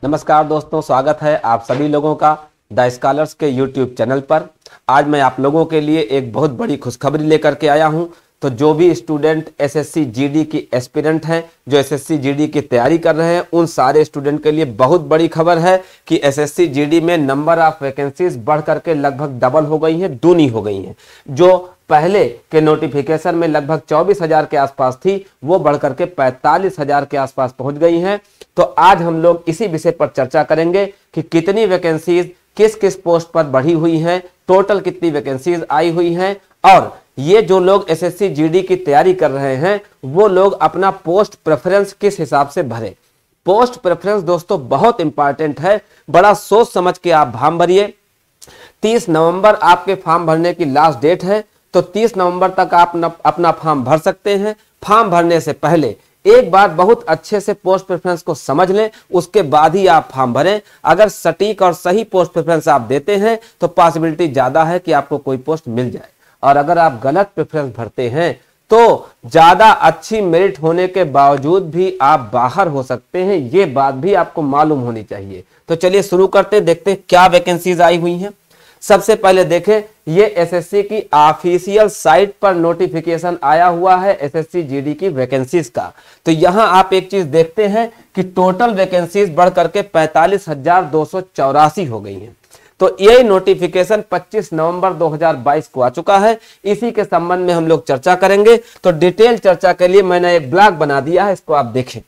नमस्कार दोस्तों, स्वागत है आप सभी लोगों का द स्कॉलर्स के यूट्यूब चैनल पर। आज मैं आप लोगों के लिए एक बहुत बड़ी खुशखबरी लेकर के आया हूं। तो जो भी स्टूडेंट एसएससी जीडी की एस्पिरेंट हैं, जो एसएससी जीडी की तैयारी कर रहे हैं, उन सारे स्टूडेंट के लिए बहुत बड़ी खबर है कि एसएससी जीडी में नंबर ऑफ वैकेंसीज बढ़ करके लगभग डबल हो गई हैं, दूनी हो गई हैं। जो पहले के नोटिफिकेशन में लगभग 24,000 के आसपास थी, वो बढ़कर के 45,000 के आसपास पहुंच गई हैं। तो आज हम लोग इसी विषय पर चर्चा करेंगे कि कितनी वैकेंसीज किस किस पोस्ट पर बढ़ी हुई हैं, टोटल कितनी वैकेंसीज आई हुई हैं, और ये जो लोग एसएससी जीडी की तैयारी कर रहे हैं वो लोग अपना पोस्ट प्रेफरेंस किस हिसाब से भरें। पोस्ट प्रेफरेंस दोस्तों बहुत इंपॉर्टेंट है, बड़ा सोच समझ के आप फॉर्म भरिए। 30 नवंबर आपके फॉर्म भरने की लास्ट डेट है, तो 30 नवंबर तक आप अपना फॉर्म भर सकते हैं। फॉर्म भरने से पहले एक बार बहुत अच्छे से पोस्ट प्रेफरेंस को समझ लें, उसके बाद ही आप फॉर्म भरें। अगर सटीक और सही पोस्ट प्रेफरेंस आप देते हैं तो पॉसिबिलिटी ज्यादा है कि आपको कोई पोस्ट मिल जाए, और अगर आप गलत प्रेफरेंस भरते हैं तो ज्यादा अच्छी मेरिट होने के बावजूद भी आप बाहर हो सकते हैं। ये बात भी आपको मालूम होनी चाहिए। तो चलिए शुरू करते हैं, देखते हैं क्या वैकेंसीज आई हुई हैं। सबसे पहले देखें, ये एसएससी की ऑफिशियल साइट पर नोटिफिकेशन आया हुआ है एसएससी जीडी की वैकेंसीज का। तो यहां आप एक चीज देखते हैं कि टोटल वैकेंसीज बढ़ करके 45,284 हो गई हैं। तो ये नोटिफिकेशन 25 नवंबर 2022 को आ चुका है। इसी के संबंध में हम लोग चर्चा करेंगे। तो डिटेल चर्चा के लिए मैंने एक ब्लॉग बना दिया है, इसको आप देखें।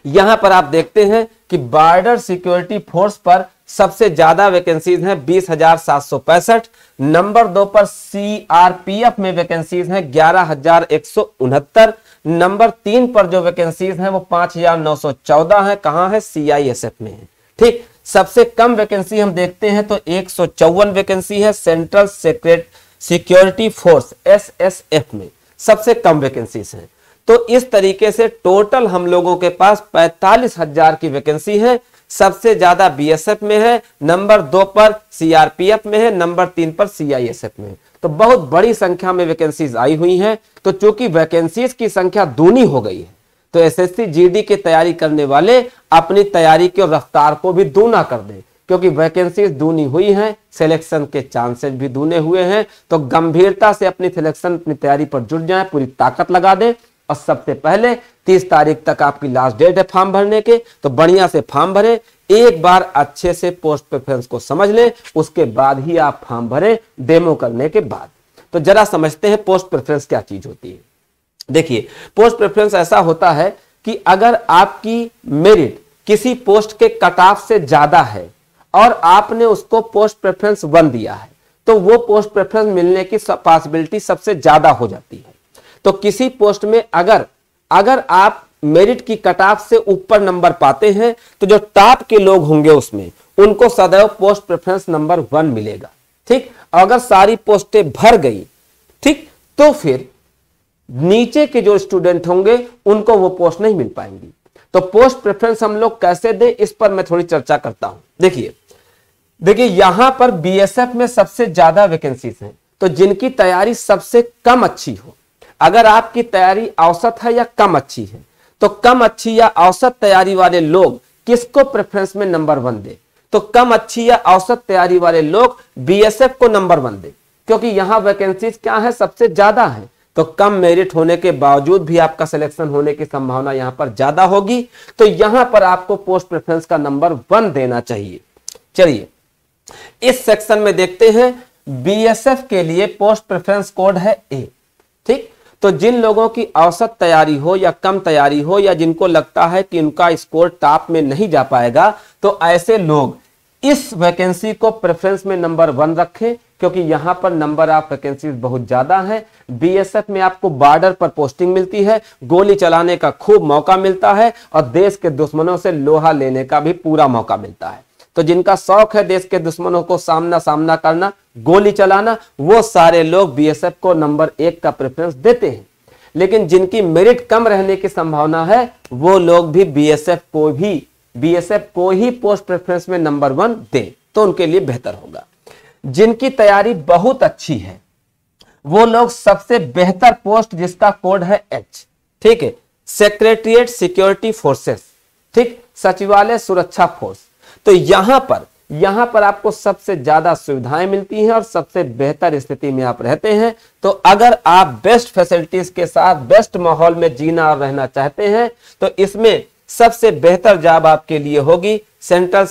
यहां पर आप देखते हैं कि बॉर्डर सिक्योरिटी फोर्स पर सबसे ज्यादा वैकेंसीज हैं 20,765। नंबर 2 पर सीआरपीएफ में वैकेंसीज हैं 11,169। नंबर 3 पर जो वैकेंसीज हैं वो 5,914 है। कहां है? सीआईएसएफ में है। ठीक, सबसे कम वैकेंसी हम देखते हैं तो 154 वैकेंसी है सेंट्रल सिक्योरिटी फोर्स एसएसएफ में, सबसे कम वैकेंसीज हैं। तो इस तरीके से टोटल हम लोगों के पास 45,000 की वैकेंसी है। सबसे ज्यादा बीएसएफ में है, नंबर 2 पर सीआरपीएफ में है, नंबर 3 पर सीआईएसएफ में है। तो बहुत बड़ी संख्या में वैकेंसीज आई हुई हैं। तो चूंकि वैकेंसीज की संख्या दूनी हो गई है, तो एसएससी जीडी की तैयारी करने वाले अपनी तैयारी की रफ्तार को भी दूना कर दें, क्योंकि वैकेंसीज दूनी हुई हैं, सिलेक्शन के चांसेस भी दूने हुए हैं। तो गंभीरता से अपनी सिलेक्शन, अपनी तैयारी पर जुट जाएं, पूरी ताकत लगा दें। और सबसे पहले 30 तारीख तक आपकी लास्ट डेट है फॉर्म भरने के, तो बढ़िया से फॉर्म भरें। एक बार अच्छे से पोस्ट प्रेफरेंस को समझ लें, उसके बाद ही आप फॉर्म भरें, डेमो करने के बाद। तो जरा समझते हैं पोस्ट प्रेफरेंस क्या चीज होती है। देखिए, पोस्ट प्रेफरेंस ऐसा होता है कि अगर आपकी मेरिट किसी पोस्ट के कट ऑफ से ज्यादा है और आपने उसको पोस्ट प्रेफरेंस 1 दिया है, तो वो पोस्ट प्रेफरेंस मिलने की पॉसिबिलिटी सबसे ज्यादा हो जाती है। तो किसी पोस्ट में अगर आप मेरिट की कट ऑफ से ऊपर नंबर पाते हैं, तो जो टॉप के लोग होंगे उसमें उनको सदैव पोस्ट प्रेफरेंस नंबर 1 मिलेगा। ठीक, अगर सारी पोस्टें भर गई, ठीक, तो फिर नीचे के जो स्टूडेंट होंगे उनको वो पोस्ट नहीं मिल पाएंगी। तो पोस्ट प्रेफरेंस हम लोग कैसे दें, इस पर मैं थोड़ी चर्चा करता हूं। देखिए यहां पर बीएसएफ में सबसे ज्यादा वैकेंसीज हैं। तो जिनकी तैयारी सबसे कम अच्छी हो, अगर आपकी तैयारी औसत है या कम अच्छी है, तो कम अच्छी या औसत तैयारी वाले लोग किसको प्रेफरेंस में नंबर 1 दे? तो कम अच्छी या औसत तैयारी वाले लोग बीएसएफ को नंबर 1 दे, क्योंकि यहां वैकेंसीज क्या है? सबसे ज्यादा है। तो कम मेरिट होने के बावजूद भी आपका सिलेक्शन होने की संभावना यहां पर ज्यादा होगी। तो यहां पर आपको पोस्ट प्रेफरेंस का नंबर 1 देना चाहिए। चलिए इस सेक्शन में देखते हैं। बीएसएफ के लिए पोस्ट प्रेफरेंस कोड है ए। ठीक, तो जिन लोगों की औसत तैयारी हो या कम तैयारी हो, या जिनको लगता है कि उनका स्कोर टॉप में नहीं जा पाएगा, तो ऐसे लोग इस वैकेंसी को प्रेफरेंस में नंबर 1 रखें, क्योंकि यहां पर नंबर ऑफ वैकेंसीज बहुत ज्यादा है। बीएसएफ में आपको बॉर्डर पर पोस्टिंग मिलती है, गोली चलाने का खूब मौका मिलता है, और देश के दुश्मनों से लोहा लेने का भी पूरा मौका मिलता है। तो जिनका शौक है देश के दुश्मनों को सामना करना, गोली चलाना, वो सारे लोग बीएसएफ को नंबर 1 का प्रेफरेंस देते हैं। लेकिन जिनकी मेरिट कम रहने की संभावना है, वो लोग भी बीएसएफ को ही पोस्ट प्रेफरेंस में नंबर 1 दे, तो उनके लिए बेहतर होगा। जिनकी तैयारी बहुत अच्छी है, वो लोग सबसे बेहतर पोस्ट, जिसका कोड है एच, ठीक है, सेक्रेटरीट सिक्योरिटी फोर्सेस, ठीक, सचिवालय सुरक्षा फोर्स। तो यहां पर आपको सबसे ज्यादा सुविधाएं मिलती हैं और सबसे बेहतर स्थिति में आप रहते हैं। तो अगर आप बेस्ट फैसिलिटीज के साथ बेस्ट माहौल में जीना और रहना चाहते हैं तो इसमें सबसे बेहतर जॉब आपके लिए होगी सेंट्रल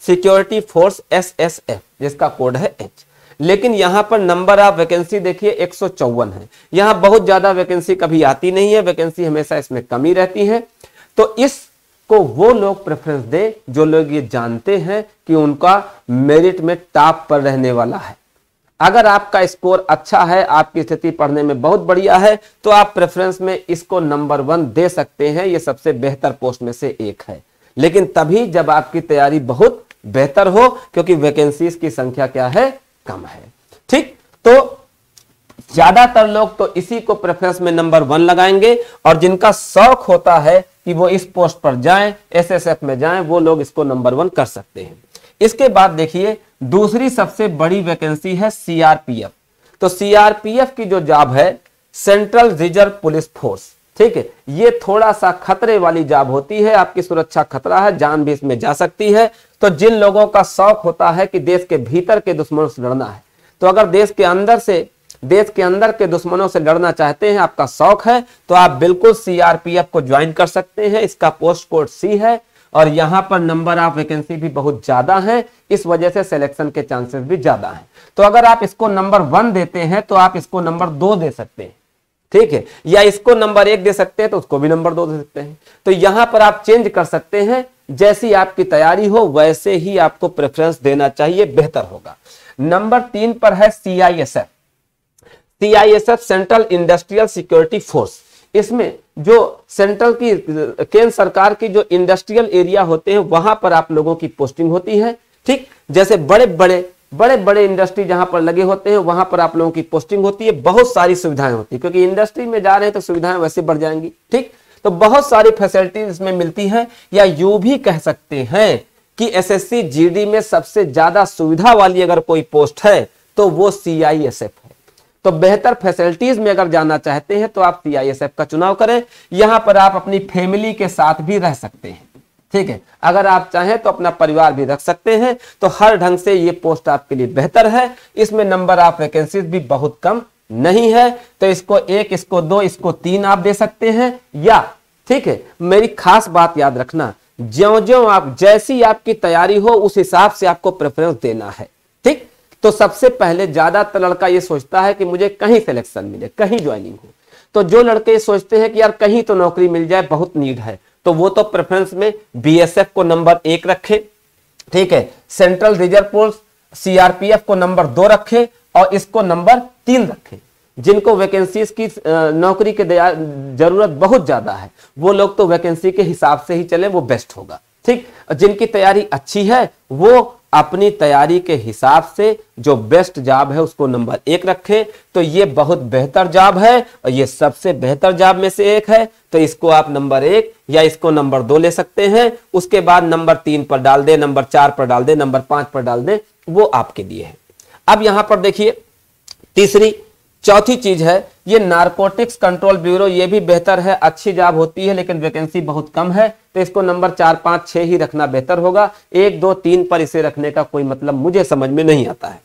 सिक्योरिटी फोर्स SSF, जिसका कोड है H। लेकिन यहां पर नंबर ऑफ वैकेंसी देखिए 154 है। यहां बहुत ज्यादा वैकेंसी कभी आती नहीं है, वैकेंसी हमेशा इसमें कमी रहती है। तो इसको वो लोग प्रेफरेंस दे जो लोग ये जानते हैं कि उनका मेरिट में टॉप पर रहने वाला है। अगर आपका स्कोर अच्छा है, आपकी स्थिति पढ़ने में बहुत बढ़िया है, तो आप प्रेफरेंस में इसको नंबर 1 दे सकते हैं। ये सबसे बेहतर पोस्ट में से एक है, लेकिन तभी जब आपकी तैयारी बहुत बेहतर हो, क्योंकि वैकेंसीज की संख्या क्या है, कम है। ठीक, तो ज्यादातर लोग तो इसी को प्रेफरेंस में नंबर 1 लगाएंगे, और जिनका शौक होता है कि वो इस पोस्ट पर जाएं, SSF में जाएं, वो लोग इसको नंबर 1 कर सकते हैं। इसके बाद देखिए दूसरी सबसे बड़ी वैकेंसी है CRPF। तो CRPF की जो जॉब है सेंट्रल रिजर्व पुलिस फोर्स, ठीक है, ये थोड़ा सा खतरे वाली जॉब होती है, आपकी सुरक्षा खतरा है, जान भी इसमें जा सकती है। तो जिन लोगों का शौक होता है कि देश के भीतर के दुश्मनों से लड़ना है, तो अगर देश के अंदर के दुश्मनों से लड़ना चाहते हैं, आपका शौक है, तो आप बिल्कुल CRPF को ज्वाइन कर सकते हैं। इसका पोस्ट कोड C है और यहां पर नंबर ऑफ वैकेंसी भी बहुत ज्यादा है, इस वजह से सिलेक्शन के चांसेस भी ज्यादा हैं। तो अगर आप इसको नंबर 1 देते हैं तो आप इसको नंबर 2 दे सकते हैं, ठीक है, या इसको नंबर 1 दे सकते हैं तो उसको भी नंबर 2 दे सकते हैं। तो यहां पर आप चेंज कर सकते हैं, जैसी आपकी तैयारी हो वैसे ही आपको प्रेफरेंस देना चाहिए, बेहतर होगा। नंबर 3 पर है CISF central industrial security force. इसमें जो सेंट्रल की केंद्र सरकार की जो इंडस्ट्रियल एरिया होते हैं वहां पर आप लोगों की पोस्टिंग होती है। ठीक, जैसे बड़े बड़े इंडस्ट्री जहां पर लगे होते हैं वहां पर आप लोगों की पोस्टिंग होती है। बहुत सारी सुविधाएं होती है, क्योंकि इंडस्ट्री में जा रहे हैं तो सुविधाएं वैसे बढ़ जाएंगी। ठीक, तो बहुत सारी फैसिलिटीज इसमें मिलती हैं, या यूं भी कह सकते हैं कि SSC GD में सबसे ज्यादा सुविधा वाली अगर कोई पोस्ट है तो वो CISF है। तो बेहतर फैसिलिटीज में अगर जाना चाहते हैं तो आप CISF का चुनाव करें। यहां पर आप अपनी फैमिली के साथ भी रह सकते हैं, ठीक है, अगर आप चाहें तो अपना परिवार भी रख सकते हैं। तो हर ढंग से ये पोस्ट आपके लिए बेहतर है। इसमें नंबर ऑफ वैकेंसीज भी बहुत कम नहीं है, तो इसको 1, इसको 2, इसको 3 आप दे सकते हैं। या ठीक है, मेरी खास बात याद रखना, ज्यों-ज्यों आप जैसी आपकी तैयारी हो उस हिसाब से आपको प्रेफरेंस देना है। ठीक, तो सबसे पहले ज्यादातर लड़का ये सोचता है कि मुझे कहीं सिलेक्शन मिले, कहीं ज्वाइनिंग हो। तो जो लड़के सोचते हैं कि यार कहीं तो नौकरी मिल जाए, बहुत नीड है, तो वो तो प्रेफरेंस में BSF को नंबर 1 रखे, ठीक है, सेंट्रल रिजर्व पुलिस CRPF को नंबर 2 रखे और इसको नंबर 3 रखे। जिनको वैकेंसीज की नौकरी के जरूरत बहुत ज्यादा है वो लोग तो वैकेंसी के हिसाब से ही चले, वो बेस्ट होगा। ठीक, जिनकी तैयारी अच्छी है वो अपनी तैयारी के हिसाब से जो बेस्ट जॉब है उसको नंबर 1 रखें। तो ये बहुत बेहतर जॉब है और ये सबसे बेहतर जॉब में से एक है, तो इसको आप नंबर 1 या इसको नंबर 2 ले सकते हैं। उसके बाद नंबर 3 पर डाल दे, नंबर 4 पर डाल दे, नंबर 5 पर डाल दे, वो आपके लिए है। अब यहां पर देखिए चौथी चीज है ये नारकोटिक्स कंट्रोल ब्यूरो। ये भी बेहतर है, अच्छी जॉब होती है, लेकिन वैकेंसी बहुत कम है, तो इसको नंबर 4, 5, 6 ही रखना बेहतर होगा। 1, 2, 3 पर इसे रखने का कोई मतलब मुझे समझ में नहीं आता है।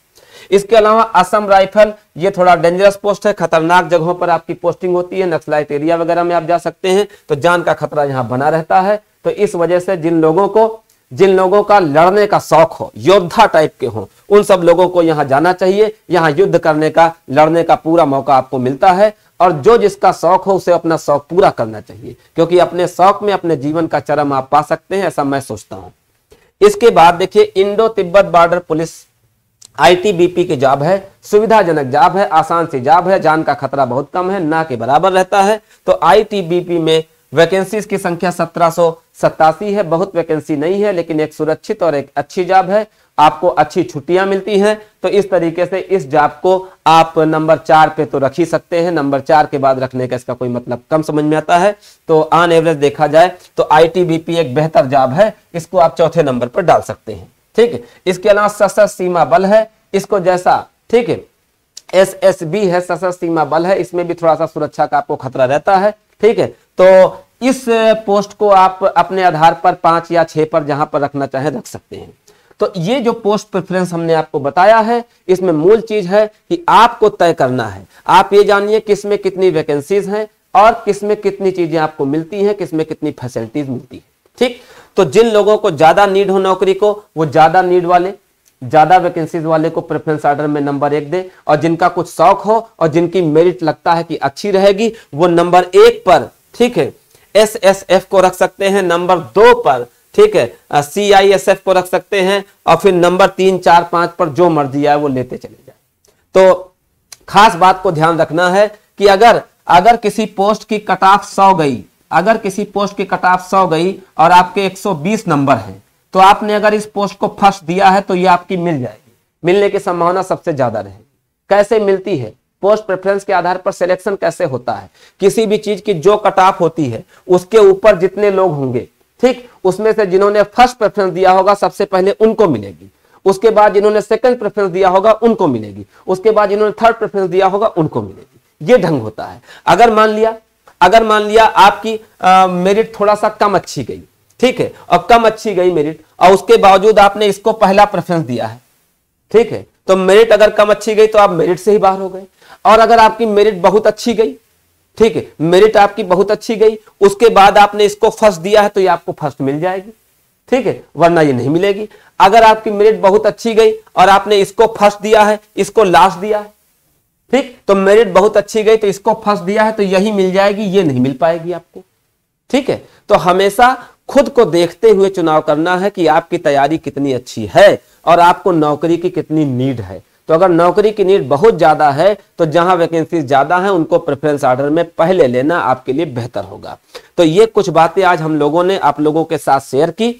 इसके अलावा असम राइफल, ये थोड़ा डेंजरस पोस्ट है, खतरनाक जगहों पर आपकी पोस्टिंग होती है, नक्सलाइट एरिया वगैरह में आप जा सकते हैं, तो जान का खतरा यहाँ बना रहता है। तो इस वजह से जिन लोगों का लड़ने का शौक हो, योद्धा टाइप के हो, उन सब लोगों को यहां जाना चाहिए। यहां युद्ध करने का, लड़ने का पूरा मौका आपको मिलता है, और जो जिसका शौक हो उसे अपना शौक पूरा करना चाहिए, क्योंकि अपने शौक में अपने जीवन का चरम आप पा सकते हैं, ऐसा मैं सोचता हूं। इसके बाद देखिए Indo Tibet border police ITBP की जॉब है, सुविधाजनक जॉब है, आसान सी जॉब है, जान का खतरा बहुत कम है, ना के बराबर रहता है। तो ITBP में वैकेंसीज की संख्या 1787 है, बहुत वैकेंसी नहीं है, लेकिन एक सुरक्षित और एक अच्छी जॉब है, आपको अच्छी छुट्टियां मिलती हैं। तो इस तरीके से इस जॉब को आप नंबर 4 पे तो रख ही सकते हैं, नंबर 4 के बाद रखने का इसका कोई मतलब कम समझ में आता है। तो ऑन एवरेज देखा जाए तो ITBP एक बेहतर जॉब है, इसको आप चौथे नंबर पर डाल सकते हैं। ठीक है, इसके अलावा सशस्त्र सीमा बल है, इसको जैसा, ठीक है, SSB है, सशस्त्र सीमा बल है, इसमें भी थोड़ा सा सुरक्षा का आपको खतरा रहता है। ठीक है, तो इस पोस्ट को आप अपने आधार पर 5 या 6 पर जहां पर रखना चाहे रख सकते हैं। तो ये जो पोस्ट प्रेफरेंस हमने आपको बताया है, इसमें मूल चीज है कि आपको तय करना है। आप ये जानिए किस में कितनी वैकेंसीज हैं और किस में कितनी चीजें आपको मिलती हैं, किस में कितनी फैसिलिटीज मिलती है। ठीक, तो जिन लोगों को ज्यादा नीड हो नौकरी को, वो ज्यादा नीड वाले, ज्यादा वैकेंसीज वाले को प्रेफरेंस ऑर्डर में नंबर 1 दे, और जिनका कुछ शौक हो और जिनकी मेरिट लगता है कि अच्छी रहेगी, वो नंबर 1 पर, ठीक है, SSF को रख सकते हैं, नंबर 2 पर, ठीक है, CISF को रख सकते हैं, और फिर नंबर 3, 4, 5 पर जो मर्जी आए वो लेते चले जाए। तो खास बात को ध्यान रखना है कि अगर किसी पोस्ट की कट ऑफ 100 गई, अगर किसी पोस्ट की कट ऑफ 100 गई और आपके 120 नंबर हैं, तो आपने अगर इस पोस्ट को फर्स्ट दिया है तो ये आपकी मिल जाएगी, मिलने की संभावना सबसे ज्यादा रहेगी। कैसे मिलती है? पोस्ट प्रेफरेंस के आधार पर सिलेक्शन कैसे होता है? किसी भी चीज की जो कट ऑफ होती है उसके ऊपर जितने लोग होंगे, ठीक, उसमें से जिन्होंने फर्स्ट प्रेफरेंस दिया होगा सबसे पहले उनको मिलेगी, उसके बाद जिन्होंने सेकंड प्रेफरेंस दिया होगा उनको मिलेगी, उसके बाद जिन्होंने थर्ड प्रेफरेंस दिया होगा उनको मिलेगी। ये ढंग होता है। अगर मान लिया आपकी मेरिट थोड़ा सा कम अच्छी गई, ठीक है, और कम अच्छी गई मेरिट, और उसके बावजूद आपने इसको पहला प्रेफरेंस दिया है, ठीक है, तो मेरिट अगर कम अच्छी गई तो आप मेरिट से ही बाहर हो गए। और अगर आपकी मेरिट बहुत अच्छी गई, ठीक है, मेरिट आपकी बहुत अच्छी गई, उसके बाद आपने इसको फर्स्ट दिया है तो ये आपको फर्स्ट मिल जाएगी, ठीक है, वरना ये नहीं मिलेगी। अगर आपकी मेरिट बहुत अच्छी गई और आपने इसको फर्स्ट दिया है, इसको लास्ट दिया है, ठीक, तो मेरिट बहुत अच्छी गई तो इसको फर्स्ट दिया है तो यही मिल जाएगी, ये नहीं मिल पाएगी आपको। ठीक है, तो हमेशा खुद को देखते हुए चुनाव करना है कि आपकी तैयारी कितनी अच्छी है और आपको नौकरी की कितनी नीड है। तो अगर नौकरी की नीड बहुत ज्यादा है तो जहां वैकेंसी ज्यादा है उनको प्रेफरेंस ऑर्डर में पहले लेना आपके लिए बेहतर होगा। तो ये कुछ बातें आज हम लोगों ने आप लोगों के साथ शेयर की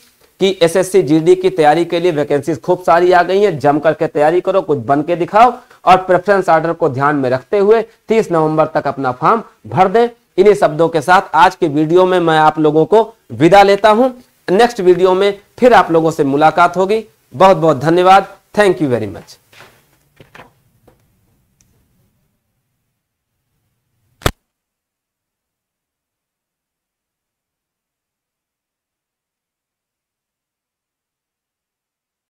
कि SSC GD की तैयारी के लिए वैकेंसीज खूब सारी आ गई हैं, जम करके तैयारी करो, कुछ बन के दिखाओ और प्रेफरेंस ऑर्डर को ध्यान में रखते हुए 30 नवंबर तक अपना फॉर्म भर दें। इन्हीं शब्दों के साथ आज के वीडियो में मैं आप लोगों को विदा लेता हूं। नेक्स्ट वीडियो में फिर आप लोगों से मुलाकात होगी। बहुत बहुत धन्यवाद। Thank you very much.